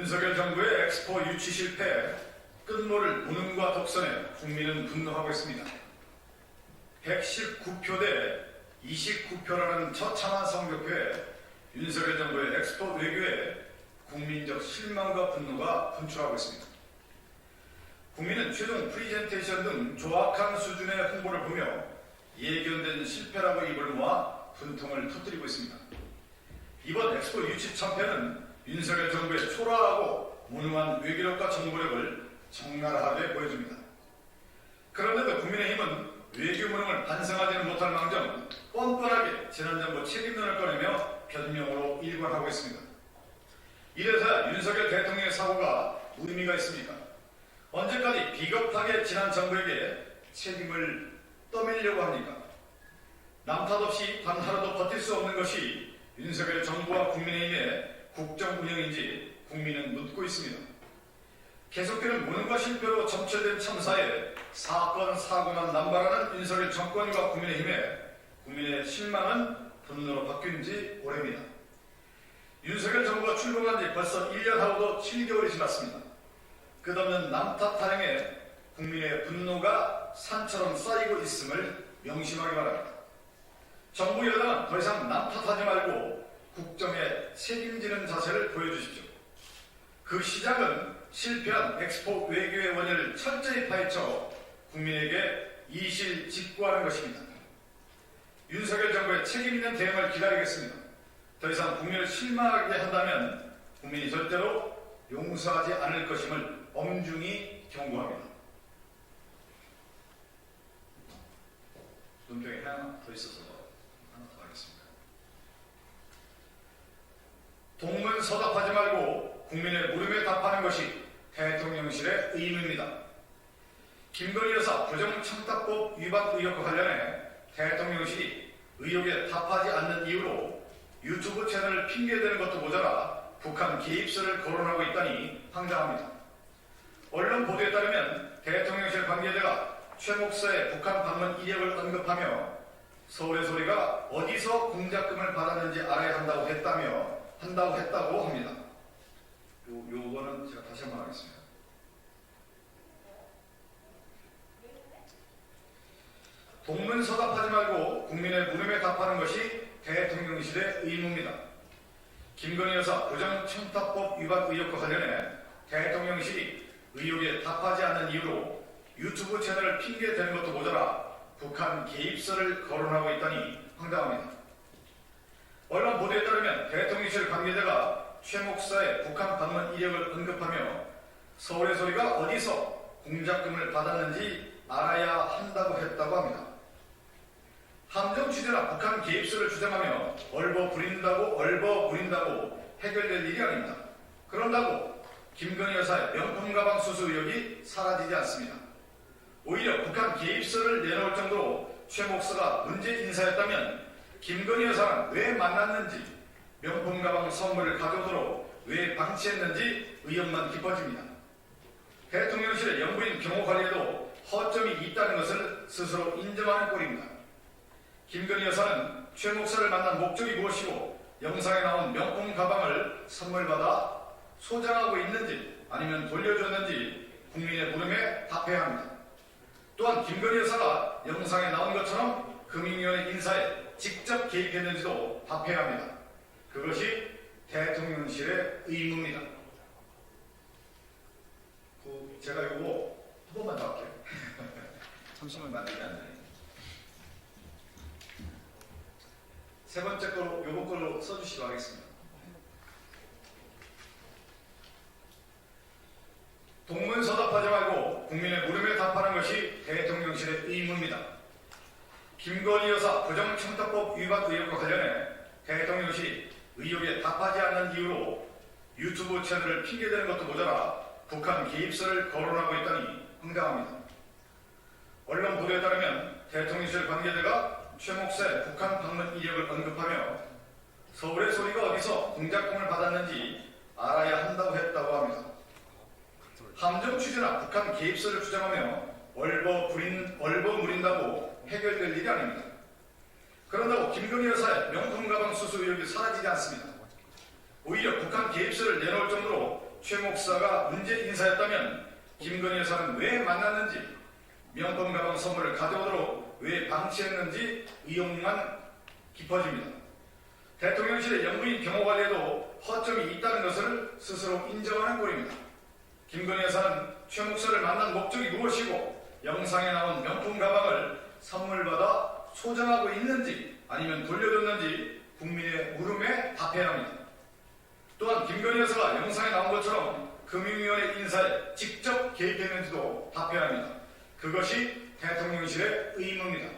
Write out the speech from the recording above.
윤석열 정부의 엑스포 유치 실패에 끝모를 무능과 독선에 국민은 분노하고 있습니다. 119표 대 29표라는 처참한 성적표에 윤석열 정부의 엑스포 외교에 국민적 실망과 분노가 분출하고 있습니다. 국민은 최종 프리젠테이션 등 조악한 수준의 홍보를 보며 예견된 실패라고 입을 모아 분통을 터뜨리고 있습니다. 이번 엑스포 유치 참패는 윤석열 정부의 초라하고 무능한 외교력과 정보력을 적나라하게 보여줍니다. 그런데도 국민의힘은 외교 무능을 반성하지는 못할 망정 뻔뻔하게 지난 정부 책임론을 꺼내며 변명으로 일관하고 있습니다. 이래서야 윤석열 대통령의 사고가 의미가 있습니까? 언제까지 비겁하게 지난 정부에게 책임을 떠밀려고 합니까? 남탓 없이 단 하루도 버틸 수 없는 것이 윤석열 정부와 국민의힘의 국정 운영인지 국민은 묻고 있습니다. 계속되는 무능과 실패로 점철된 참사에 사건 사고만 남발하는 윤석열 정권과 국민의 실망은 분노로 바뀐 지 오래입니다. 윤석열 정부가 출범한 지 벌써 1년하고도 7개월이 지났습니다. 끝없는 남탓 타령에 국민의 분노가 산처럼 쌓이고 있음을 명심하기 바랍니다. 정부 여당은 더 이상 남탓하지 말고 국정에 책임지는 자세를 보여주십시오. 그 시작은 실패한 엑스포 외교의 원인을 철저히 파헤쳐 국민에게 이실직고하는 것입니다. 윤석열 정부의 책임있는 대응을 기다리겠습니다. 더 이상 국민을 실망하게 한다면 국민이 절대로 용서하지 않을 것임을 엄중히 경고합니다. 눈병이 하나 더 있어서 하나 더 하겠습니다. 동문서답하지 말고 국민의 물음에 답하는 것이 대통령실의 의무입니다. 김건희 여사 부정청탁법 위반 의혹과 관련해 대통령실이 의혹에 답하지 않는 이유로 유튜브 채널을 핑계대는 것도 모자라 북한 개입설을 거론하고 있다니 황당합니다. 언론 보도에 따르면 대통령실 관계자가 최 목사의 북한 방문 이력을 언급하며 서울의 소리가 어디서 공작금을 받았는지 알아야 한다고 했다고 합니다. 요거는 제가 다시 한번 하겠습니다. 동문서답하지 말고 국민의 물음에 답하는 것이 대통령실의 의무입니다. 김건희 여사 부정청탁법 위반 의혹과 관련해 대통령실이 의혹에 답하지 않는 이유로 유튜브 채널을 핑계대는 것도 모자라 북한 개입설을 거론하고 있다니 황당합니다. 언론 보도에 따르면 대통령실 관계자가 최 목사의 북한 방문 이력을 언급하며 서울의 소리가 어디서 공작금을 받았는지 알아야 한다고 했다고 합니다. 함정 취재나 북한 개입설을 주장하며 얼버 부린다고 해결될 일이 아닙니다. 그런다고 김건희 여사의 명품 가방 수수 의혹이 사라지지 않습니다. 오히려 북한 개입설을 내놓을 정도로 최 목사가 문제 인사였다면 김건희 여사는 왜 만났는지, 명품 가방 선물을 가져오도록 왜 방치했는지 의혹만 깊어집니다. 대통령실의 영부인 경호 관리에도 허점이 있다는 것을 스스로 인정하는 꼴입니다. 김건희 여사는 최 목사를 만난 목적이 무엇이고 영상에 나온 명품 가방을 선물받아 소장하고 있는지 아니면 돌려줬는지 국민의 물음에 답해야 합니다. 또한 김건희 여사가 영상에 나온 것처럼 금융위원회 인사에 직접 개입했는지도 답해야 합니다. 그것이 대통령실의 의무입니다. 제가 이거 한 번만 더 할게요. 잠시만 만들면 안 되네. 세 번째 거로, 요번 걸로 써주시도록 하겠습니다. 동문서답하지 말고 국민의 물음에 답하는 것이 대통령실의 의무입니다. 김건희 여사 부정청탁법 위반 의혹과 관련해 대통령실이 의혹에 답하지 않는 이유로 유튜브 채널을 핑계대는 것도 모자라 북한 개입설을 거론하고 있다니 황당합니다. 언론 보도에 따르면 대통령실 관계자가 최 목사의 북한 방문 이력을 언급하며 서울의 소리가 어디서 공작금을 받았는지 알아야 한다고 했다고 합니다. 함정 취재나 북한 개입설을 주장하며 얼버무린다고 해결될 일이 아닙니다. 그런다고 김건희 여사의 명품 가방 수수 의혹이 사라지지 않습니다. 오히려 북한 개입설을 내놓을 정도로 최 목사가 문제 인사였다면 김건희 여사는 왜 만났는지, 명품 가방 선물을 가져오도록 왜 방치했는지 의혹만 깊어집니다. 대통령실의 영부인 경호 관리에도 허점이 있다는 것을 스스로 인정하는 꼴입니다. 김건희 여사는 최 목사를 만난 목적이 무엇이고 영상에 나온 명품 가방을 선물받아 소장하고 있는지 아니면 돌려줬는지 국민의 물음에 답해야 합니다. 또한 김건희 여사가 영상에 나온 것처럼 금융위원회 인사에 직접 개입했는지도 답해야 합니다. 그것이 대통령실의 의무입니다.